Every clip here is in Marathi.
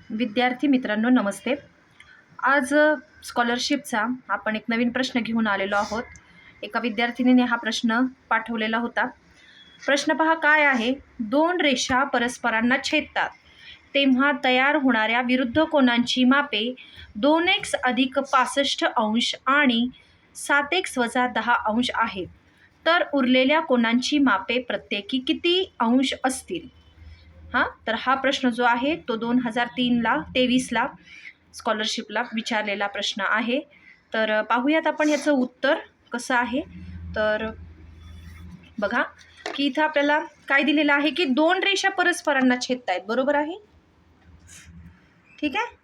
विद्यार्थी मित्रांनो नमस्ते. आज स्कॉलरशिपचा आपण एक नवीन प्रश्न घेऊन आलेलो आहोत. एका विद्यार्थिनीने हा प्रश्न पाठवलेला होता. प्रश्न पहा काय आहे. दोन रेषा परस्परांना छेदतात तेव्हा तयार होणाऱ्या विरुद्ध कोनांची मापे 2x अधिक 65 अंश आणि 7x वजा 10 अंश आहेत. तर उरलेल्या कोनांची मापे प्रत्येकी किती अंश असतील? तर हा प्रश्न जो आहे तो 2023ला स्कॉलरशिपला विचारलेला प्रश्न आहे. तर पाहूयात आपण ह्याचं उत्तर कसं आहे. तर बघा की इथं आपल्याला काय दिलेलं आहे की दोन रेषा परस्परांना छेदतायत. बरोबर आहे, ठीक आहे.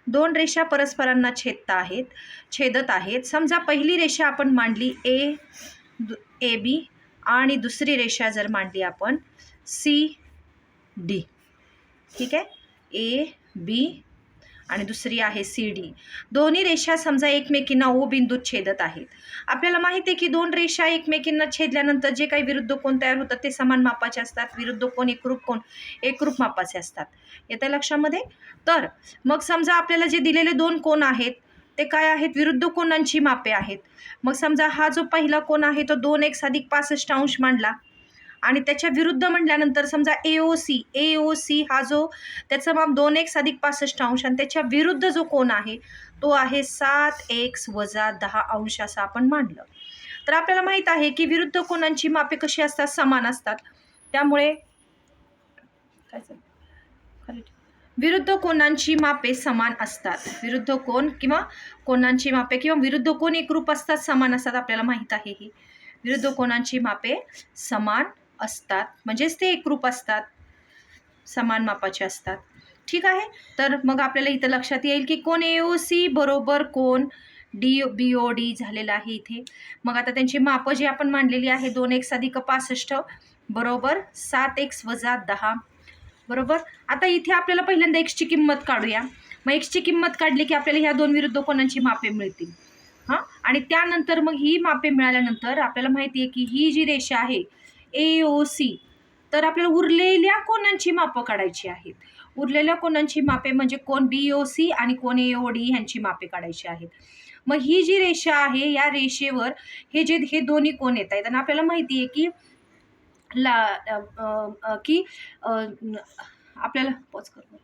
दोन रेषा परस्परांना छेदत आहेत. समजा पहिली रेषा आपण मांडली ए बी आणि दुसरी रेषा जर मांडली आपण सी डी, ठीक आहे. ए बी आणि दुसरी आहे सी डी. दोन्ही रेषा समजा एकमेकींना ओ बिंदूत छेदत आहेत. आपल्याला माहिती आहे की दोन रेषा एकमेकींना छेदल्यानंतर जे काही विरुद्ध कोन तयार होतात ते समान मापाचे असतात. विरुद्ध कोन एकरूप मापाचे असतात. येतं लक्षामध्ये. तर मग समजा आपल्याला जे दिलेले दोन कोन आहेत ते काय आहेत? विरुद्ध कोनांची मापे आहेत. मग समजा हा जो पहिला कोन आहे तो 2x अधिक 65 अंश मांडला आणि त्याच्या विरुद्ध म्हटल्यानंतर समजा एओसी हा जो त्याचं माप 2x अधिक 65 अंश आणि त्याच्या विरुद्ध जो कोन आहे तो आहे 7x वजा 10 अंश असं आपण मांडलं. तर आपल्याला माहित आहे की विरुद्ध कोनांची मापे कशी असतात? समान असतात. त्यामुळे विरुद्ध कोनांची मापे समान असतात. विरुद्ध कोन किंवा कोनांची मापे किंवा विरुद्ध कोन एकरूप असतात, समान असतात. आपल्याला माहित आहे ही विरुद्ध कोनांची मापे समान असतात म्हणजेच ते एकरूप असतात, समान मापाचे असतात, ठीक आहे. तर मग आपल्याला इथं लक्षात येईल की कोन एओसी बरोबर कोन बीओडी झालेला आहे इथे. मग आता त्यांची मापं जी आपण मांडलेली आहे 2x अधिक 65 बरोबर 7x वजा 10 बरोबर. आता इथे आपल्याला पहिल्यांदा एक्सची किंमत काढूया. मग एक्सची किंमत काढली की आपल्याला ह्या दोन विरुद्ध कोनांची मापे मिळतील. आणि त्यानंतर मग ही मापे मिळाल्यानंतर आपल्याला माहिती आहे की ही जी रेषा आहे एओसी, तर आपल्याला उरलेल्या कोनांची मापं काढायची आहेत. उरलेल्या कोनांची मापे म्हणजे कोन बीओसी आणि कोन एओडी ह्यांची मापे काढायची आहेत. मग ही जी रेषा आहे या रेषेवर हे दोन्ही कोन येत आहेत आणि आपल्याला माहिती आहे की आपल्याला पॉज करू.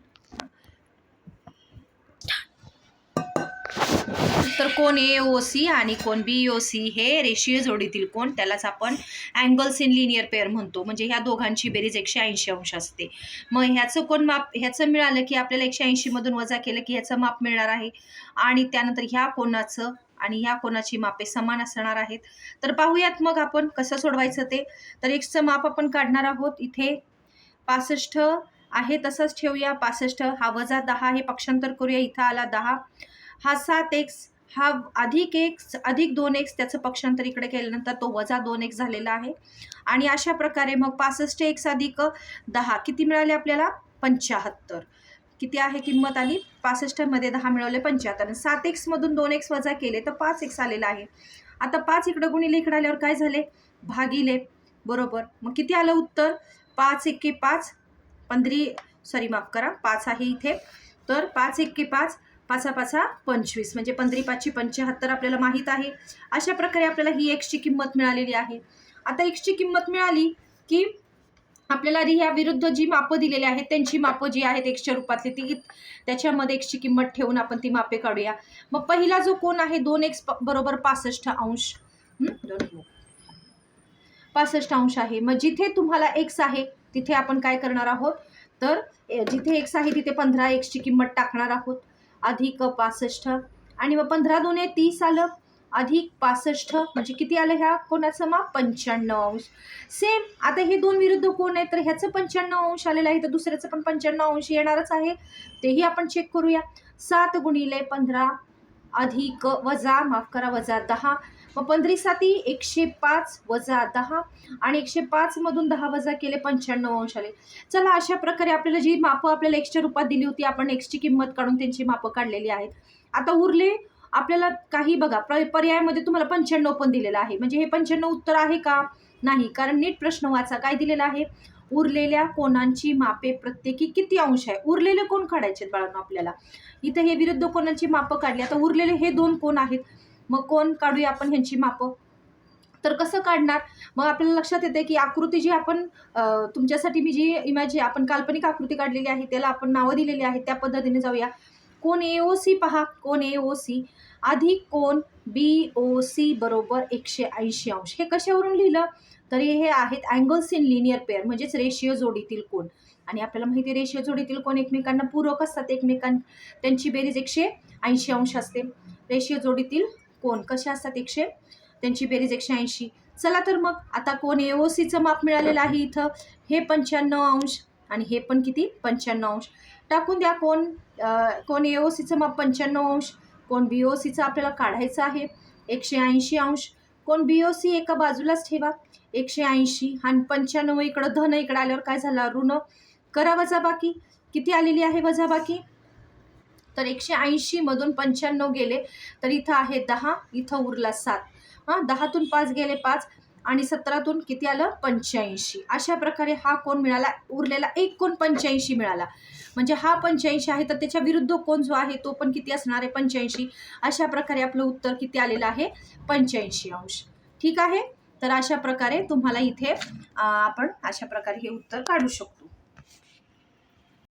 तर कोन एओसी आणि कोन बीओसी हे रेषीय जोडीतील कोन, त्यालाच आपण अँगल्स इन लिनियर पेअर म्हणतो. म्हणजे ह्या दोघांची बेरीज 180 अंश असते. मग ह्याचं मिळालं की आपल्याला 180 मधून वजा केलं की ह्याचं माप मिळणार आहे आणि त्यानंतर ह्या कोनाचं आणि ह्या कोनाची मापे समान असणार आहेत. तर पाहूयात मग आपण कसं सोडवायचं ते. तर एक्सचं माप आपण काढणार आहोत. इथे 65 आहे तसंच ठेवूया. 65 हा वजा 10 हे पक्षांतर करूया. इथं आला 10. हा 7x हा अधिक 2x त्याचं पक्षांतर इकडे केल्यानंतर तो वजा 2x झालेला आहे. आणि अशा प्रकारे मग 65x अधिक 10 किती मिळाले आपल्याला? 75. किती आहे किंमत आली? 65 मध्ये 10 मिळवले 75. 7x मधून 2x वजा केले तर 5x आलेला आहे. आता 5 इकडे गुणिले इकडे आल्यावर काय झाले? भागिले, बरोबर. मग किती आलं उत्तर? 5 एके 5 माफ करा 5 आहे इथे. तर 5 एके 5 5 5 25 म्हणजे 15 5 75 आपल्याला माहीत आहे. अशा प्रकारे आपल्याला ही एक्सची किंमत मिळालेली आहे. आता एक्सची किंमत मिळाली की आपल्याला ह्या विरुद्ध जी मापं दिलेली आहेत त्यांची मापं जी आहेत एक्सच्या रूपातली ती त्याच्यामध्ये एक्सची किंमत ठेवून आपण ती मापे काढूया. मग पहिला जो कोन आहे 2x बरोबर 65 अंश 65 अंश आहे. मग जिथे तुम्हाला x आहे तिथे आपण काय करणार आहोत? तर जिथे x आहे तिथे 15 एक्सची किंमत टाकणार आहोत अधिक 65 आणि मग 15 दुने 30 आलं अधिक 65 म्हणजे किती आलं ह्या कोणाचं माप? 95 अंश. सेम आता हे दोन विरुद्ध कोण आहे तर ह्याचं 95 अंश आलेलं आहे तर दुसऱ्याचं पण 95 अंश येणारच आहे. तेही आपण चेक करूया. 7 गुणिले 15 अधिक वजा 10. मग 15 साती 105 वजा 10 आणि 105 मधून 10 वजा केले 95 अंश आले. चला अशा प्रकारे आपल्याला जी मापं आपल्याला एक्सच्या रूपात दिली होती आपण एक्सची किंमत काढून त्यांची मापं काढलेली आहेत. आता उरले आपल्याला काही बघा पर्यायामध्ये तुम्हाला 95 पण दिलेलं आहे. म्हणजे हे 95 उत्तर आहे का? नाही, कारण नीट प्रश्न वाचा. काय दिलेलं आहे? उरलेल्या कोणांची मापे प्रत्येकी किती अंश आहे. उरलेले कोण काढायचे बाळांनो आपल्याला. इथं हे विरुद्ध कोणाची मापं काढली. आता उरलेले हे 2 कोण आहेत. मग कोण काढूया आपण ह्यांची मापं. तर कसं काढणार. मग आपल्याला लक्षात येते की आकृती जी आपण तुमच्यासाठी मी जी आपण काल्पनिक आकृती काढलेली आहे त्याला आपण नावं दिलेली आहेत त्या पद्धतीने जाऊया. कोण AOC पहा. कोण AOC अधिक कोण BOC बरोबर 180 अंश. हे कशावरून लिहिलं तर हे आहेत अँगल्स इन लिनियर पेअर म्हणजेच रेषीय जोडीतील कोण. आणि आपल्याला माहिती आहे रेषीय जोडीतील कोण एकमेकांना पूरक असतात. त्यांची बेरीज 180 अंश असते. रेषीय जोडीतील कोण कसे असतात त्यांची बेरीज 180. चला तर मग आता कोण AOCचं माप मिळालेलं आहे इथं. हे 95 अंश आणि हे पण किती 95 अंश. टाकून द्या. कोण AOCचं माप 95 अंश. कोण BOCचं आपल्याला काढायचं आहे 180 अंश. कोण BOC एका बाजूलाच ठेवा 180 आणि 95 इकडं धन इकडं आल्यावर काय झालं ऋण. करा वजाबाकी. किती आलेली आहे वजाबाकी तर 180 मधून 95 गेले तर इथं आहे 10. इथं उरला 7. 10तून 5 गेले 5 आणि 17तून किती आलं 85. अशा प्रकारे हा कोण मिळाला. उरलेला एक कोण 85 मिळाला. म्हणजे हा 85 आहे तर त्याच्या विरुद्ध कोण जो आहे तो पण किती असणार आहे 85. अशा प्रकारे आपलं उत्तर किती आलेलं आहे 85 अंश. ठीक आहे. तर अशा प्रकारे तुम्हाला इथे आपण अशा प्रकारे हे उत्तर काढू शकतो.